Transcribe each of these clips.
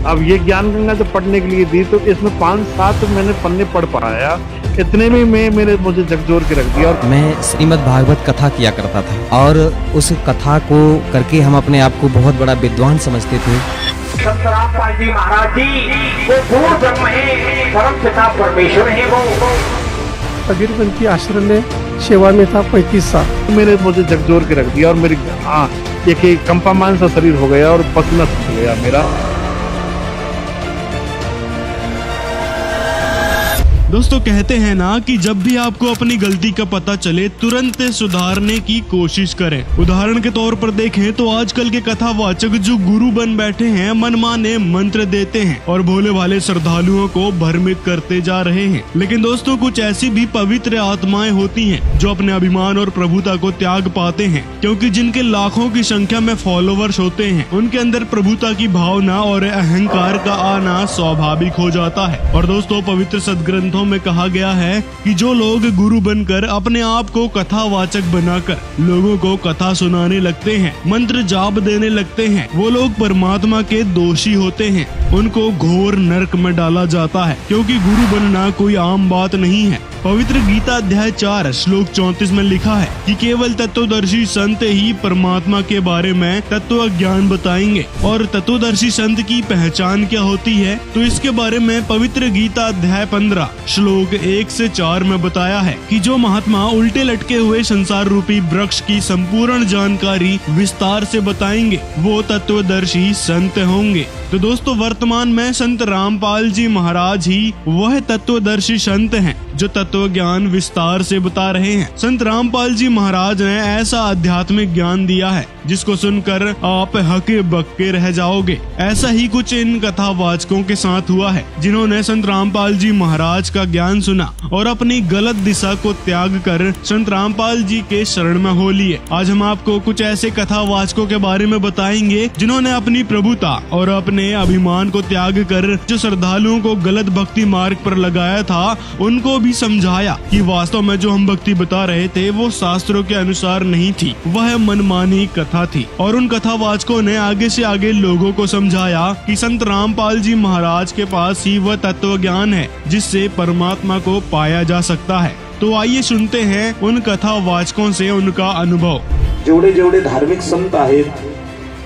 अब ये ज्ञान गंगा जब पढ़ने के लिए दी तो इसमें 5-7 मैंने पन्ने पढ़ पाया, इतने में मुझे झकझोर के रख दिया। और मैं श्रीमद् भागवत कथा किया करता था और उस कथा को करके हम अपने आप को बहुत बड़ा विद्वान समझते थे। संत रामपाल जी महाराज जी वो पूर्ण ब्रह्म है, परम पिता परमेश्वर है। वो कबीरगंज की आश्रम में सेवा में था 35 साल। मुझे झकझोर के रख दिया और मेरी एक कंपामान सा शरीर हो गया और पसीना छूट गया मेरा। दोस्तों कहते हैं ना कि जब भी आपको अपनी गलती का पता चले तुरंत सुधारने की कोशिश करें। उदाहरण के तौर पर देखें तो आजकल के कथावाचक जो गुरु बन बैठे हैं, मनमाने मंत्र देते हैं और भोले भाले श्रद्धालुओं को भ्रमित करते जा रहे हैं। लेकिन दोस्तों कुछ ऐसी भी पवित्र आत्माएं होती हैं जो अपने अभिमान और प्रभुता को त्याग पाते हैं, क्योंकि जिनके लाखों की संख्या में फॉलोवर्स होते हैं उनके अंदर प्रभुता की भावना और अहंकार का आना स्वाभाविक हो जाता है। और दोस्तों पवित्र सदग्रंथों में कहा गया है कि जो लोग गुरु बनकर अपने आप को कथावाचक बनाकर लोगों को कथा सुनाने लगते हैं, मंत्र जाप देने लगते हैं, वो लोग परमात्मा के दोषी होते हैं। उनको घोर नरक में डाला जाता है, क्योंकि गुरु बनना कोई आम बात नहीं है। पवित्र गीता अध्याय 4 श्लोक 34 में लिखा है कि केवल तत्वदर्शी संत ही परमात्मा के बारे में तत्व ज्ञान बताएंगे। और तत्वदर्शी संत की पहचान क्या होती है, तो इसके बारे में पवित्र गीता अध्याय 15 श्लोक 1 से 4 में बताया है कि जो महात्मा उल्टे लटके हुए संसार रूपी वृक्ष की संपूर्ण जानकारी विस्तार से बताएंगे वो तत्वदर्शी संत होंगे। तो दोस्तों वर्तमान में संत रामपाल जी महाराज ही वह तत्वदर्शी संत हैं जो तत्व ज्ञान विस्तार से बता रहे हैं। संत रामपाल जी महाराज ने ऐसा आध्यात्मिक ज्ञान दिया है जिसको सुनकर आप हके बक्के रह जाओगे। ऐसा ही कुछ इन कथावाचकों के साथ हुआ है जिन्होंने संत रामपाल जी महाराज का ज्ञान सुना और अपनी गलत दिशा को त्याग कर संत रामपाल जी के शरण में हो लिए। आज हम आपको कुछ ऐसे कथावाचकों के बारे में बताएंगे जिन्होंने अपनी प्रभुता और अपने अभिमान को त्याग कर जो श्रद्धालुओं को गलत भक्ति मार्ग पर लगाया था, उनको भी समझाया कि वास्तव में जो हम भक्ति बता रहे थे वो शास्त्रों के अनुसार नहीं थी, वह मनमानी कथा थी। और उन कथावाचकों ने आगे से आगे लोगों को समझाया कि संत रामपाल जी महाराज के पास ही वह तत्व ज्ञान है जिससे परमात्मा को पाया जा सकता है। तो आइए सुनते हैं उन कथावाचकों से उनका अनुभव। जेवढे जेवढे धार्मिक संत आहेत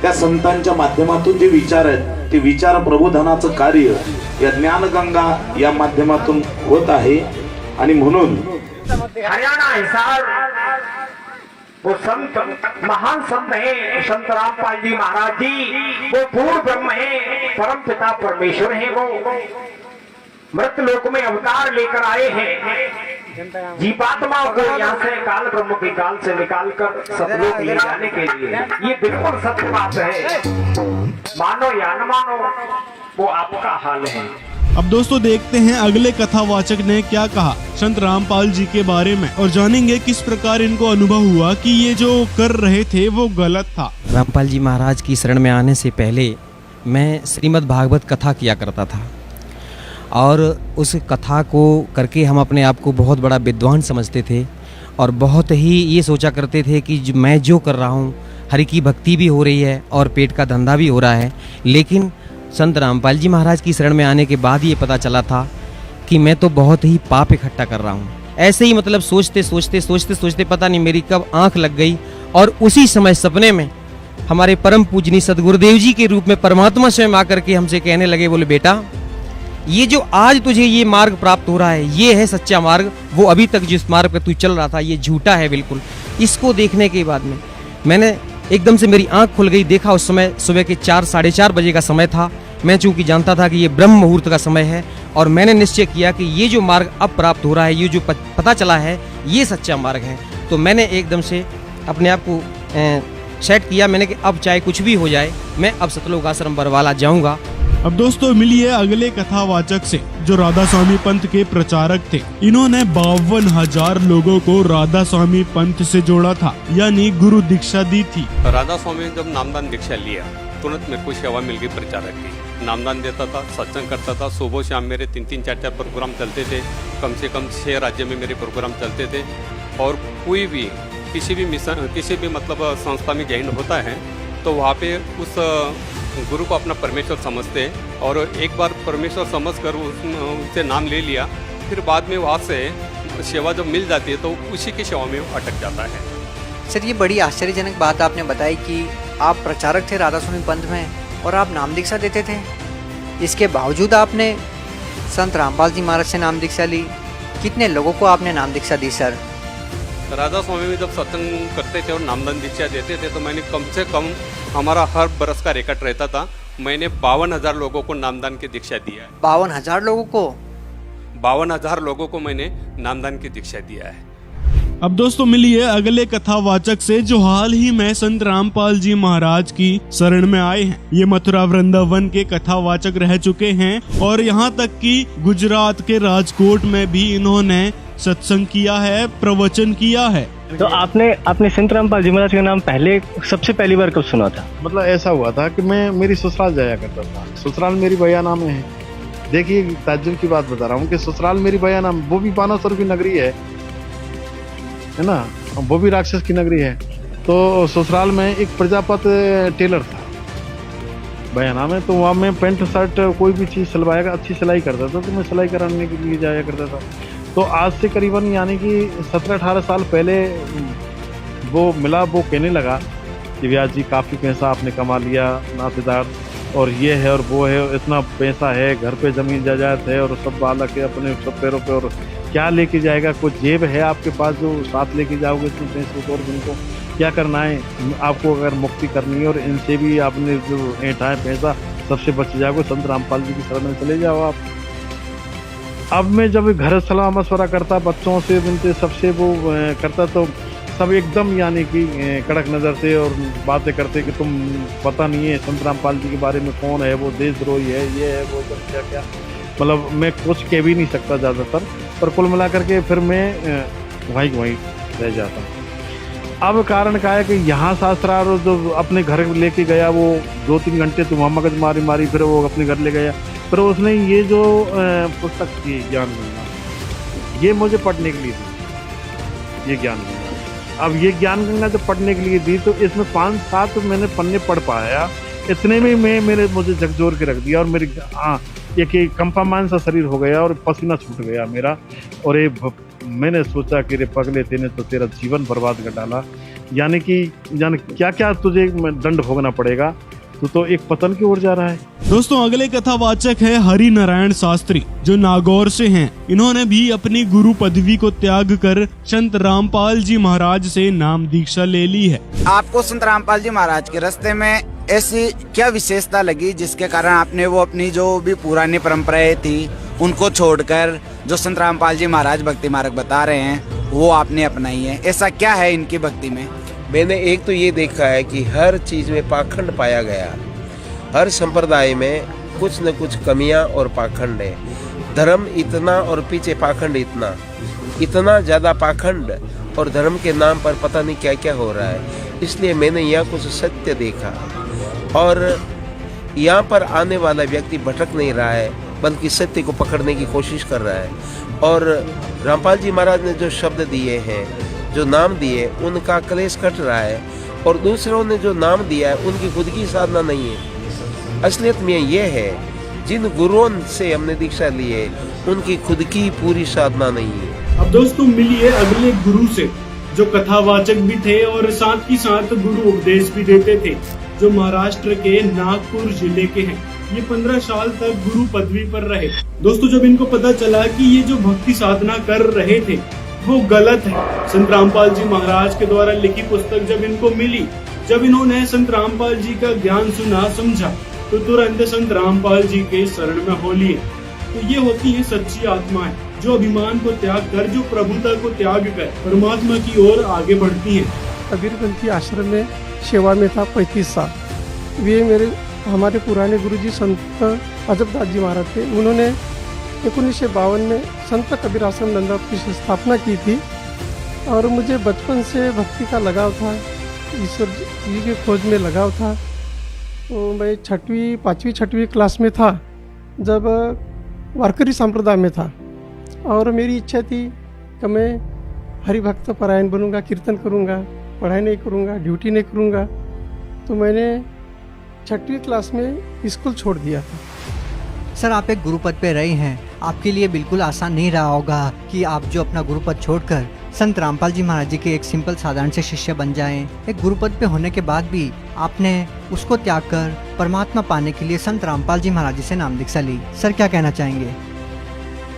त्या संतांच्या माध्यमातून जे विचार आहेत ते विचार प्रबोधनाचं कार्य या ज्ञानगंगा या माध्यमातून होत आहे। आणि म्हणून हरियाणा हिसार वो संत महान संत है संत रामपाल जी महाराज जी। वो पूर्ण ब्रह्म है, परम पिता परमेश्वर है। वो मृत लोक में अवतार लेकर आए हैं जीवात्माओं को यहाँ से काल ब्रह्म के काल से निकाल कर सतलोक ले जाने के लिए। ये बिल्कुल सत्य बात है, मानो या न मानो वो आपका हाल है। अब दोस्तों देखते हैं अगले कथावाचक ने क्या कहा संत रामपाल जी के बारे में और जानेंगे किस प्रकार इनको अनुभव हुआ कि ये जो कर रहे थे वो गलत था। रामपाल जी महाराज की शरण में आने से पहले मैं श्रीमद् भागवत कथा किया करता था और उस कथा को करके हम अपने आप को बहुत बड़ा विद्वान समझते थे और बहुत ही ये सोचा करते थे कि मैं जो कर रहा हूँ हरि की भक्ति भी हो रही है और पेट का धंधा भी हो रहा है। लेकिन संत रामपाल जी महाराज की शरण में आने के बाद ये पता चला था कि मैं तो बहुत ही पाप इकट्ठा कर रहा हूँ। ऐसे ही मतलब सोचते सोचते पता नहीं मेरी कब आंख लग गई और उसी समय सपने में हमारे परम पूजनीय सदगुरुदेव जी के रूप में परमात्मा स्वयं आकर के हमसे कहने लगे, बोले बेटा ये जो आज तुझे ये मार्ग प्राप्त हो रहा है ये है सच्चा मार्ग, वो अभी तक जिस मार्ग पे तू चल रहा था ये झूठा है बिल्कुल। इसको देखने के बाद में मैंने एकदम से मेरी आंख खुल गई। देखा उस समय सुबह के 4-4:30 बजे का समय था। मैं चूंकि जानता था कि ये ब्रह्म मुहूर्त का समय है और मैंने निश्चय किया कि ये जो मार्ग अब प्राप्त हो रहा है, ये जो पता चला है ये सच्चा मार्ग है। तो मैंने एकदम से अपने आप को सेट किया, मैंने कि अब चाहे कुछ भी हो जाए मैं अब सतलोक आश्रम बरवाला जाऊंगा। अब दोस्तों मिलिए अगले कथावाचक से जो राधा स्वामी पंथ के प्रचारक थे। इन्होंने 52,000 लोगों को राधा स्वामी पंथ से जोड़ा था, यानी गुरु दीक्षा दी थी। राधा स्वामी ने जब नामदान दीक्षा लिया तुरंत मेरे को सेवा मिल गई प्रचारक की। नामदान देता था, सत्संग करता था, सुबह शाम मेरे 3-3, 4-4 प्रोग्राम चलते थे। कम से कम 6 राज्य में मेरे प्रोग्राम चलते थे। और कोई भी किसी भी मिशन किसी भी मतलब संस्था में ज्वाइन होता है तो वहाँ पे उस गुरु को अपना परमेश्वर समझते हैं और एक बार परमेश्वर समझकर उससे नाम ले लिया, फिर बाद में वहाँ से सेवा जब मिल जाती है तो उसी की सेवा में वो अटक जाता है। सर, ये बड़ी आश्चर्यजनक बात आपने बताई कि आप प्रचारक थे राधा स्वामी पंथ में और आप नाम दीक्षा देते थे। इसके बावजूद आपने संत रामपाल जी महाराज से नाम दीक्षा ली। कितने लोगों को आपने नाम दीक्षा दी सर? राधा स्वामी में जब सत्संग करते थे और नामदान दीक्षा देते थे तो मैंने कम से कम, हमारा हर बरस का रिकॉर्ड रहता था, मैंने 52,000 लोगों को नामदान की दीक्षा दिया है। 52,000 लोगों को? 52,000 लोगों को मैंने नामदान की दीक्षा दिया है। अब दोस्तों मिलिए अगले कथावाचक से जो हाल ही में संत रामपाल जी महाराज की शरण में आए हैं। ये मथुरा वृंदावन के कथावाचक रह चुके हैं और यहाँ तक कि गुजरात के राजकोट में भी इन्होंने सत्संग किया है, प्रवचन किया है। तो आपने संत रामपाल जी महाराज का नाम सबसे पहली बार कब सुना था? मतलब ऐसा हुआ था कि मैं मेरी ससुराल जाया करता था। ससुराल मेरी बयाना में है। देखिए ताज्जुब की बात बता रहा हूँ कि ससुराल मेरी बयाना में, वो भी बानासुर की नगरी है ना, वो भी राक्षस की नगरी है। तो ससुराल में एक प्रजापति टेलर था बयाना में, तो वहाँ मैं पेंट शर्ट कोई भी चीज़ सिलवाएगा, अच्छी सिलाई करता था, तो मैं सिलाई कराने के लिए जाया करता था। तो आज से करीबन यानी कि 17-18 साल पहले वो मिला, वो कहने लगा कि व्यास जी काफ़ी पैसा आपने कमा लिया नातेदार, और ये है और वो है, इतना पैसा है, घर पे ज़मीन जायदाद है और सब बालक है अपने सब पैरों पे, और क्या लेके जाएगा? कुछ जेब है आपके पास जो साथ लेके जाओगे इसमें पैसे को, और इनको क्या करना है? आपको अगर मुक्ति करनी है और इनसे भी आपने जो ऐंठा है पैसा सबसे बच जाओगे, संत रामपाल जी की शरण में चले जाओ आप। अब मैं जब घर सलाह मशवरा करता, बच्चों से उनसे सबसे वो करता, तो सब एकदम यानी कि कड़क नज़र से और बातें करते कि तुम पता नहीं है संत रामपाल जी के बारे में, कौन है वो, देशद्रोही है, ये है वो, क्या क्या, मतलब मैं कुछ कह भी नहीं सकता ज़्यादातर, पर कुल मिला करके फिर मैं वहीं रह जाता हूँ। अब कारण क्या है कि यहाँ शास्त्रार जो अपने घर लेके गया, वो 2-3 घंटे तो वहाँ मगज मारी, फिर वो अपने घर ले गया, फिर उसने ये जो पुस्तक थी ज्ञान गंगा, ये मुझे पढ़ने के लिए दी, ये ज्ञान गंगा। अब ये ज्ञान गंगा जब पढ़ने के लिए दी तो इसमें 5-7 मैंने पन्ने पढ़ पाया, इतने में मुझे झकझोर के रख दिया और मेरी एक कंपामान सा शरीर हो गया और पसीना छूट गया मेरा, और मैंने सोचा कि रे पगले तेने तो तेरा जीवन बर्बाद कर डाला, यानी कि क्या क्या तुझे दंड भोगना पड़ेगा, तो एक पतन की ओर जा रहा है। दोस्तों अगले कथावाचक है हरि नारायण शास्त्री जो नागौर से हैं। इन्होंने भी अपनी गुरु पदवी को त्याग कर संत रामपाल जी महाराज से नाम दीक्षा ले ली है। आपको संत रामपाल जी महाराज के रास्ते में ऐसी क्या विशेषता लगी जिसके कारण आपने वो अपनी जो भी पुरानी परंपराएं थी उनको छोड़कर जो संत रामपाल जी महाराज भक्ति मार्ग बता रहे हैं वो आपने अपनाई है? ऐसा क्या है इनकी भक्ति में? मैंने एक तो ये देखा है कि हर चीज में पाखंड पाया गया, हर संप्रदाय में कुछ न कुछ कमियां और पाखंड है। धर्म इतना और पीछे पाखंड इतना ज्यादा पाखंड, और धर्म के नाम पर पता नहीं क्या क्या हो रहा है। इसलिए मैंने यहाँ कुछ सत्य देखा, और यहाँ पर आने वाला व्यक्ति भटक नहीं रहा है बल्कि सत्य को पकड़ने की कोशिश कर रहा है। और रामपाल जी महाराज ने जो शब्द दिए हैं, जो नाम दिए, उनका क्लेश कट रहा है, और दूसरों ने जो नाम दिया है उनकी खुद की साधना नहीं है। असलियत में ये है, जिन गुरुओं से हमने दीक्षा ली है उनकी खुद की पूरी साधना नहीं है। अब दोस्तों मिलिए अगले गुरु से जो कथावाचक भी थे और साथ ही साथ गुरु उपदेश भी देते थे, जो महाराष्ट्र के नागपुर जिले के हैं। ये 15 साल तक गुरु पदवी पर रहे। दोस्तों जब इनको पता चला कि ये जो भक्ति साधना कर रहे थे वो गलत है, संत रामपाल जी महाराज के द्वारा लिखी पुस्तक जब इनको मिली, जब इन्होंने संत रामपाल जी का ज्ञान सुना समझा, तो तुरंत संत रामपाल जी के शरण में हो लिए। तो ये होती है सच्ची आत्माएं जो अभिमान को त्याग कर, जो प्रभुता को त्याग कर परमात्मा की ओर आगे बढ़ती हैं। कबीरपंथी की आश्रम में सेवा में था 35 साल। वे हमारे पुराने गुरुजी संत अजबदास जी महाराज थे। उन्होंने 1952 में संत कबीर आश्रम नंदापुर की स्थापना की थी, और मुझे बचपन से भक्ति का लगाव था, ईश्वर जी की खोज में लगाव था। तो मैं 5वीं 6वीं क्लास में था जब वारकरी संप्रदाय में था, और मेरी इच्छा थी कि मैं हरिभक्त परायण बनूंगा, कीर्तन करूंगा, पढ़ाई नहीं करूंगा, ड्यूटी नहीं करूंगा। तो मैंने 6वीं क्लास में स्कूल छोड़ दिया था। सर, आप एक गुरुपद पे रहे हैं, आपके लिए बिल्कुल आसान नहीं रहा होगा कि आप जो अपना गुरुपद छोड़कर संत रामपाल जी महाराज जी के एक सिंपल साधारण से शिष्य बन जाएं। एक गुरुपद पे होने के बाद भी आपने उसको त्याग कर परमात्मा पाने के लिए संत रामपाल जी महाराज जी से नाम दीक्षा ली। सर, क्या कहना चाहेंगे?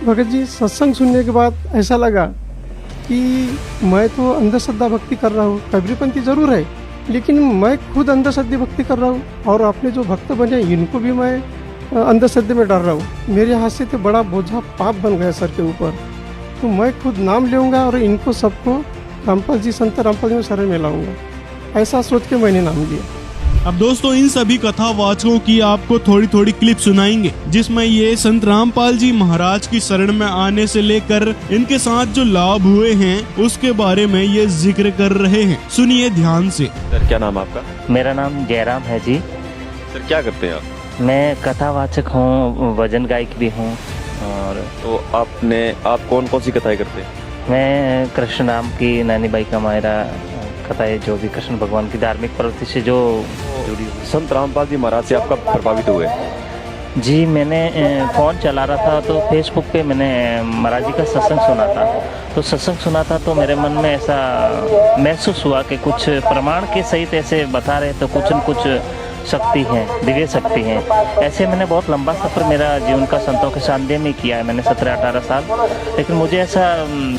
भगत जी, सत्संग सुनने के बाद ऐसा लगा कि मैं तो अंधश्रद्धा भक्ति कर रहा हूँ, कबीरपंथी जरूर है, लेकिन मैं खुद अंधश्रद्धा भक्ति कर रहा हूँ और अपने जो भक्त बने इनको भी मैं अंधश्रद्धे में डर रहा हूँ। मेरे हाथ से तो बड़ा बोझा पाप बन गया सर के ऊपर, तो मैं खुद नाम लूँगा और इनको सबको रामपाल जी, संत रामपाल जी में शरण में लाऊंगा, ऐसा सोच के मैंने नाम लिया। अब दोस्तों, इन सभी कथावाचकों की आपको थोड़ी थोड़ी क्लिप सुनाएंगे जिसमें ये संत रामपाल जी महाराज की शरण में आने से लेकर इनके साथ जो लाभ हुए हैं उसके बारे में ये जिक्र कर रहे हैं। सुनिए ध्यान से। सर, क्या नाम आपका? मेरा नाम जयराम है जी। सर, क्या करते हैं आप? मैं कथावाचक हूँ, भजन गायक भी हूँ। और तो आप कौन कौन सी कथाएं करते हैं? मैं कृष्ण नाम की नैनी बाई का मायरा कथाएं, जो भी कृष्ण भगवान की धार्मिक प्रवृत्ति से जो जुड़ी हुई। संत रामपाल जी महाराज से आपका प्रभावित हुए? जी, मैंने फ़ोन चला रहा था तो फेसबुक पे मैंने महाराज जी का सत्संग सुना था। तो सत्संग सुना था तो मेरे मन में ऐसा महसूस हुआ कि कुछ प्रमाण के सहित ऐसे बता रहे तो कुछ न कुछ शक्ति है, दिव्य शक्ति है। ऐसे मैंने बहुत लंबा सफ़र मेरा जीवन का संतों के सानिध्य में किया है, मैंने 17-18 साल, लेकिन मुझे ऐसा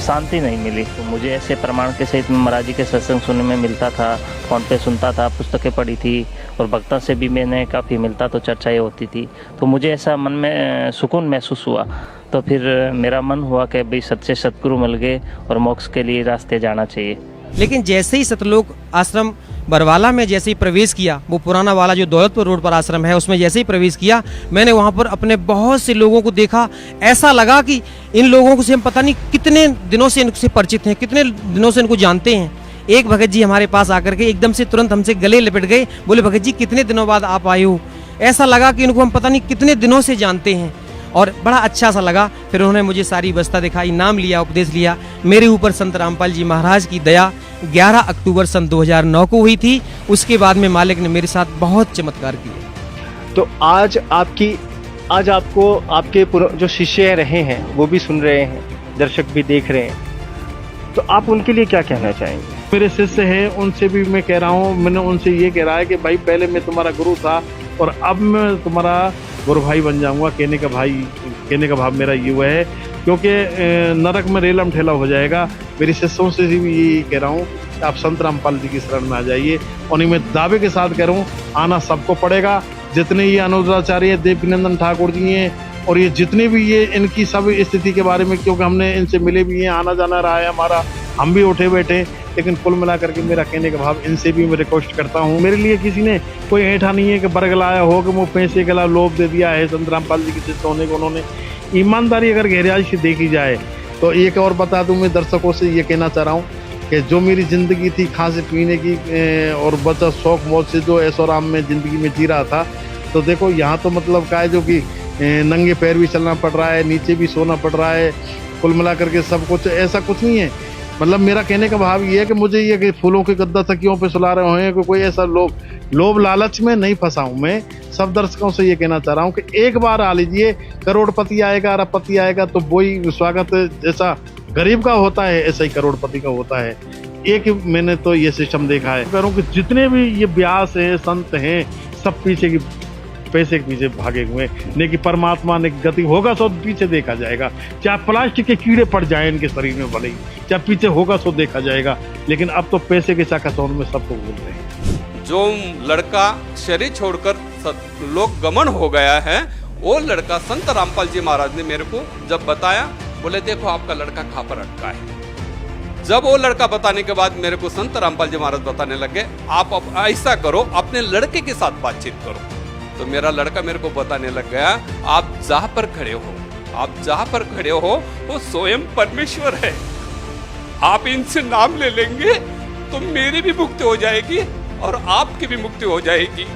शांति नहीं मिली। तो मुझे ऐसे प्रमाण के सहित महाराज जी के सत्संग सुनने में मिलता था, फ़ोन पे सुनता था, पुस्तकें पढ़ी थी और भक्तों से भी मैंने काफ़ी मिलता, तो चर्चाएँ होती थी। तो मुझे ऐसा मन में सुकून महसूस हुआ। तो फिर मेरा मन हुआ कि भाई सच्चे सतगुरु मिल गए और मोक्ष के लिए रास्ते जाना चाहिए। लेकिन जैसे ही सतलोक आश्रम बरवाला में जैसे ही प्रवेश किया, वो पुराना वाला जो दौलतपुर रोड पर आश्रम है उसमें जैसे ही प्रवेश किया, मैंने वहाँ पर अपने बहुत से लोगों को देखा। ऐसा लगा कि इन लोगों से हम पता नहीं कितने दिनों से इनसे परिचित हैं, कितने दिनों से इनको जानते हैं। एक भगत जी हमारे पास आकर के एकदम से तुरंत हमसे गले लिपट गए, बोले भगत जी कितने दिनों बाद आप आए हो। ऐसा लगा कि इनको हम पता नहीं कितने दिनों से जानते हैं और बड़ा अच्छा सा लगा। फिर उन्होंने मुझे सारी व्यवस्था दिखाई, नाम लिया, उपदेश लिया। मेरे ऊपर संत रामपाल जी महाराज की दया 11 अक्टूबर सन 2009 को हुई थी। उसके बाद में मालिक ने मेरे साथ बहुत चमत्कार किए। तो आज आपको आपके जो शिष्य रहे हैं वो भी सुन रहे हैं, दर्शक भी देख रहे हैं, तो आप उनके लिए क्या कहना चाहेंगे? मेरे शिष्य हैं, उनसे भी मैं कह रहा हूँ, मैंने उनसे ये कह रहा है कि भाई पहले मैं तुम्हारा गुरु था और अब मैं तुम्हारा गुरु भाई बन जाऊंगा। कहने का भाव मेरा ये हुआ है, क्योंकि नरक में रेलम ठेला हो जाएगा। मेरे शिष्यों से भी यही कह रहा हूँ कि आप संत रामपाल जी की शरण में आ जाइए। और मैं दावे के साथ कह रहा हूँ, आना सबको पड़ेगा। जितने ये अनुराचार्य देवकीनंदन ठाकुर जी हैं और ये जितने भी ये इनकी सब स्थिति के बारे में, क्योंकि हमने इनसे मिले भी हैं, आना जाना रहा है हमारा, हम भी उठे बैठे, लेकिन कुल मिला करके मेरा कहने का भाव इनसे भी मैं रिक्वेस्ट करता हूँ। मेरे लिए किसी ने कोई ऐठा नहीं है कि बरगलाया हो कि वो पैसे के लोभ दे दिया है। संत रामपाल जी के शिष्य होने को उन्होंने ईमानदारी अगर गहराई से देखी जाए तो एक और बता दूं, मैं दर्शकों से ये कहना चाह रहा हूँ कि जो मेरी ज़िंदगी थी खाने पीने की और बचा शौक मौज से जो ऐशो आराम में ज़िंदगी में जी रहा था, तो देखो यहाँ तो मतलब क्या है, जो कि नंगे पैर भी चलना पड़ रहा है, नीचे भी सोना पड़ रहा है, कुल मिला करके सब कुछ ऐसा कुछ नहीं है। मतलब मेरा कहने का भाव ये है कि मुझे ये कि फूलों के गद्दा तकियों पे सुला रहे हैं कि कोई ऐसा लोभ लालच में नहीं फंसा हूँ। मैं सब दर्शकों से ये कहना चाह रहा हूँ कि एक बार आ लीजिए, करोड़पति आएगा, अरबपति आएगा तो वही स्वागत जैसा गरीब का होता है ऐसा ही करोड़पति का होता है। एक मैंने तो ये सिस्टम देखा है। कह रहा हूँ कि जितने भी ये व्यास हैं, संत हैं, सब पैसे के पीछे भागे हुए, लेकिन परमात्मा ने गति होगा सो पीछे देखा जाएगा। चाहे प्लास्टिक के कीड़े पड़ जाए इनके शरीर में, भले ही चाहे पीछे होगा सो देखा जाएगा, लेकिन अब तो पैसे के चकाचौंध में सबको भूल रहे हैं। जो लड़का शरीर छोड़कर लोक गमन हो गया है, वो लड़का संत रामपाल जी महाराज ने मेरे को जब बताया, बोले देखो आपका लड़का कहाँ पर अटका है। जब वो लड़का बताने के बाद मेरे को संत रामपाल जी महाराज बताने लगे, आप अब ऐसा करो, अपने लड़के के साथ बातचीत करो। तो मेरा लड़का मेरे को बताने लग गया, आप जहाँ पर खड़े हो वो स्वयं परमेश्वर है। आप इनसे नाम ले लेंगे तो मेरी भी मुक्ति हो जाएगी और आपकी भी मुक्ति हो जाएगी।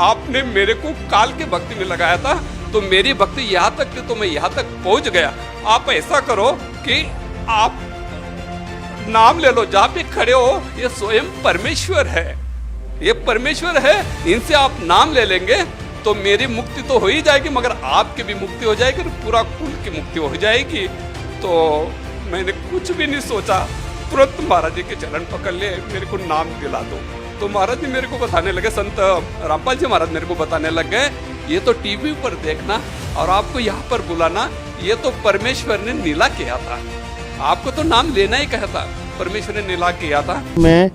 आपने मेरे को काल के भक्ति में लगाया था तो मेरी भक्ति यहाँ तक थी तो मैं यहाँ तक पहुँच गया। आप ऐसा करो कि आप नाम ले लो, जहाँ पे खड़े हो ये स्वयं परमेश्वर है। ये परमेश्वर है, इनसे आप नाम ले लेंगे तो मेरी मुक्ति तो हो ही जाएगी, मगर आपकी भी मुक्ति हो जाएगी और पूरा कुल की मुक्ति हो जाएगी। तो मैंने कुछ भी नहीं सोचा, तुरंत महाराज जी के चरण पकड़ लिए, मेरे को नाम दिला दो। तो महाराज जी मेरे को बताने लगे, संत रामपाल जी महाराज मेरे को बताने लग गए, ये तो टीवी पर देखना और आपको यहाँ पर बुलाना, ये तो परमेश्वर ने नीला किया था, आपको तो नाम लेना ही कहा था, परमेश्वर ने नीला किया था। मैं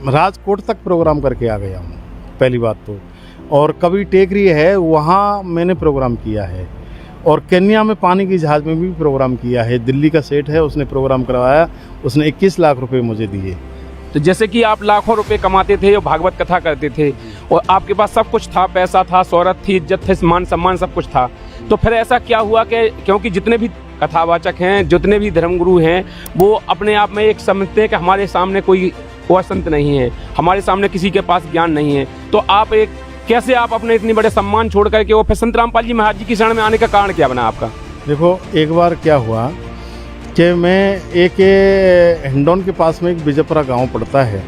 राजकोट तक प्रोग्राम करके आ गया हूँ पहली बात तो, और कभी टेकरी है वहाँ मैंने प्रोग्राम किया है, और केन्या में पानी की जहाज़ में भी प्रोग्राम किया है। दिल्ली का सेठ है, उसने प्रोग्राम करवाया, उसने 21 लाख रुपए मुझे दिए। तो जैसे कि आप लाखों रुपए कमाते थे और भागवत कथा करते थे और आपके पास सब कुछ था, पैसा था, शोहरत थी, इज्जत थे, मान सम्मान सब कुछ था, तो फिर ऐसा क्या हुआ कि क्योंकि जितने भी कथावाचक हैं, जितने भी धर्मगुरु हैं, वो अपने आप में एक समझते हैं कि हमारे सामने कोई वह संत नहीं है, हमारे सामने किसी के पास ज्ञान नहीं है, तो आप एक कैसे आप अपने इतने बड़े सम्मान छोड़ करके वो फिर संत रामपाल जी महाराज जी की शरण में आने का कारण क्या बना आपका? देखो, एक बार क्या हुआ कि मैं एक हिंडौन के पास में एक बिजयपुरा गांव पड़ता है,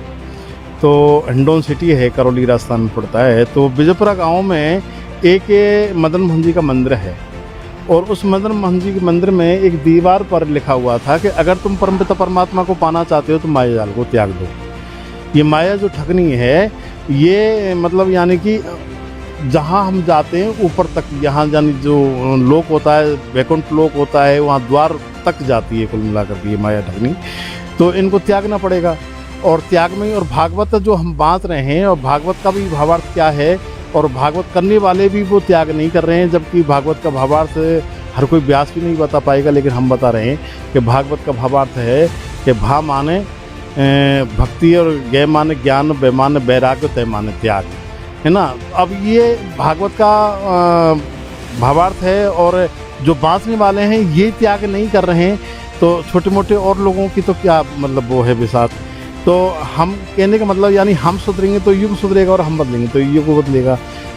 तो हिंडौन सिटी है, करौली राजस्थान में पड़ता है। तो बिजयपुरा गांव में एक मदन मोहन जी का मंदिर है, और उस मदन मोहन जी के मंदिर में एक दीवार पर लिखा हुआ था कि अगर तुम परमपिता परमात्मा को पाना चाहते हो तो माया जाल को त्याग दो। ये माया जो ठगनी है, ये मतलब यानी कि जहाँ हम जाते हैं ऊपर तक, यहाँ यानी जो लोक होता है, वैकुंठ लोक होता है, वहाँ द्वार तक जाती है कुल मिलाकर के ये माया ठगनी। तो इनको त्यागना पड़ेगा, और त्याग में, और भागवत जो हम बांट रहे हैं, और भागवत का भी भावार्थ क्या है, और भागवत करने वाले भी वो त्याग नहीं कर रहे हैं, जबकि भागवत का भावार्थ हर कोई व्यास भी नहीं बता पाएगा, लेकिन हम बता रहे हैं कि भागवत का भावार्थ है कि भा माने भक्ति, और गे माने ज्ञान, वे माने वैराग्य, तय माने त्याग, है ना। अब ये भागवत का भावार्थ है, और जो बांटने वाले हैं ये त्याग नहीं कर रहे हैं, तो छोटे मोटे और लोगों की तो क्या मतलब वो है विसात। तो हम कहने का मतलब यानी हम सुधरेंगे तो युग सुधरेगा, और हम बदलेंगे तो युग बदलेगा।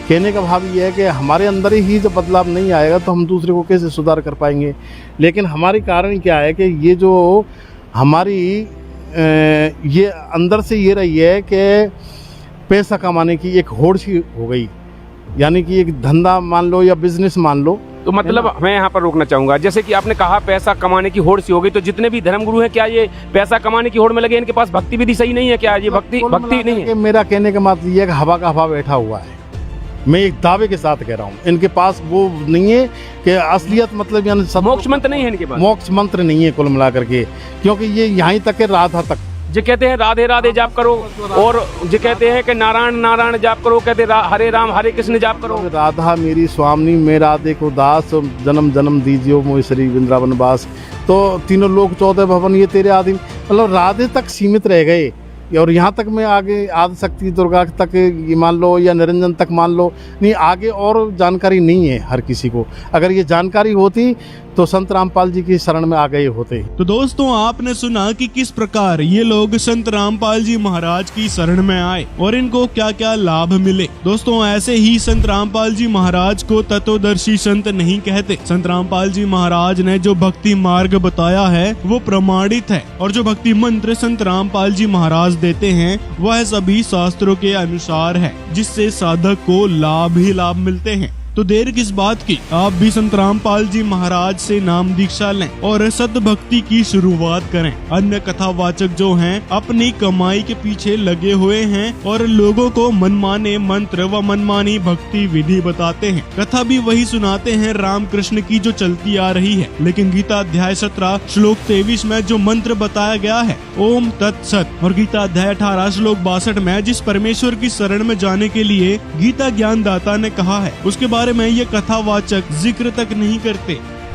कहने का भाव ये है कि हमारे अंदर ही जब बदलाव नहीं आएगा तो हम दूसरे को कैसे सुधार कर पाएंगे। लेकिन हमारे कारण क्या है कि ये जो हमारी ये अंदर से ये रही है कि पैसा कमाने की एक होड़ सी हो गई, यानी कि एक धंधा मान लो या बिजनेस मान लो। तो मतलब मैं यहाँ पर रोकना चाहूंगा, जैसे कि आपने कहा पैसा कमाने की होड़ सी हो गई, तो जितने भी धर्मगुरु हैं क्या ये पैसा कमाने की होड़ में लगे, इनके पास भक्ति विधि सही नहीं है क्या? ये भक्ति नहीं है? मेरा कहने का मतलब ये है कि हवा का हवा बैठा हुआ है, मैं एक दावे के साथ कह रहा हूँ। इनके पास वो नहीं है कि असलियत मतलब यानी मोक्ष मंत्र नहीं है इनके पास, मोक्ष मंत्र नहीं है कुल मिलाकर के, क्योंकि ये यहाँ तक है राधा तक जो कहते हैं राधे राधे जाप करो, और जो कहते हैं कि नारायण नारायण जाप करो, कहते हरे राम हरे कृष्ण जाप करो। राधा मेरी स्वामी, मैं राधे को दास, जन्म जन्म दीजियो मोहि श्री वृंदावन वास। तो तीनों लोक 14 भवन ये तेरे आदि, मतलब राधे तक सीमित रह गए, और यहाँ तक मैं आगे आदि शक्ति दुर्गा तक ये मान लो, या निरंजन तक मान लो, नहीं आगे और जानकारी नहीं है हर किसी को। अगर ये जानकारी होती तो संत रामपाल जी की शरण में आ गए होते। तो दोस्तों, आपने सुना कि किस प्रकार ये लोग संत रामपाल जी महाराज की शरण में आए और इनको क्या क्या लाभ मिले। दोस्तों, ऐसे ही संत रामपाल जी महाराज को तत्वदर्शी संत नहीं कहते। संत रामपाल जी महाराज ने जो भक्ति मार्ग बताया है वो प्रमाणित है, और जो भक्ति मंत्र संत रामपाल जी महाराज देते हैं वह सभी शास्त्रों के अनुसार है, जिससे साधक को लाभ ही लाभ मिलते हैं। तो देर किस बात की, आप भी संत रामपाल जी महाराज से नाम दीक्षा लें और सत भक्ति की शुरुआत करें। अन्य कथावाचक जो हैं अपनी कमाई के पीछे लगे हुए हैं और लोगों को मनमाने मंत्र व मनमानी भक्ति विधि बताते हैं। कथा भी वही सुनाते हैं राम कृष्ण की जो चलती आ रही है, लेकिन गीता अध्याय 17 श्लोक 23 में जो मंत्र बताया गया है ओम तत्सत, और गीता अध्याय 18 श्लोक 62 में जिस परमेश्वर की शरण में जाने के लिए गीता ज्ञान दाता ने कहा है, उसके बारे में ये कथावाचक जिक्र तक नहीं करते।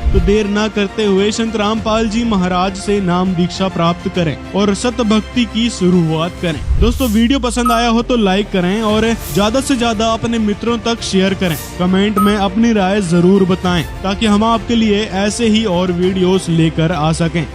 तो देर ना करते हुए संत रामपाल जी महाराज से नाम दीक्षा प्राप्त करें और सत भक्ति की शुरुआत करें। दोस्तों, वीडियो पसंद आया हो तो लाइक करें और ज्यादा से ज्यादा अपने मित्रों तक शेयर करें। कमेंट में अपनी राय जरूर बताएं ताकि हम आपके लिए ऐसे ही और वीडियोस लेकर आ सकें।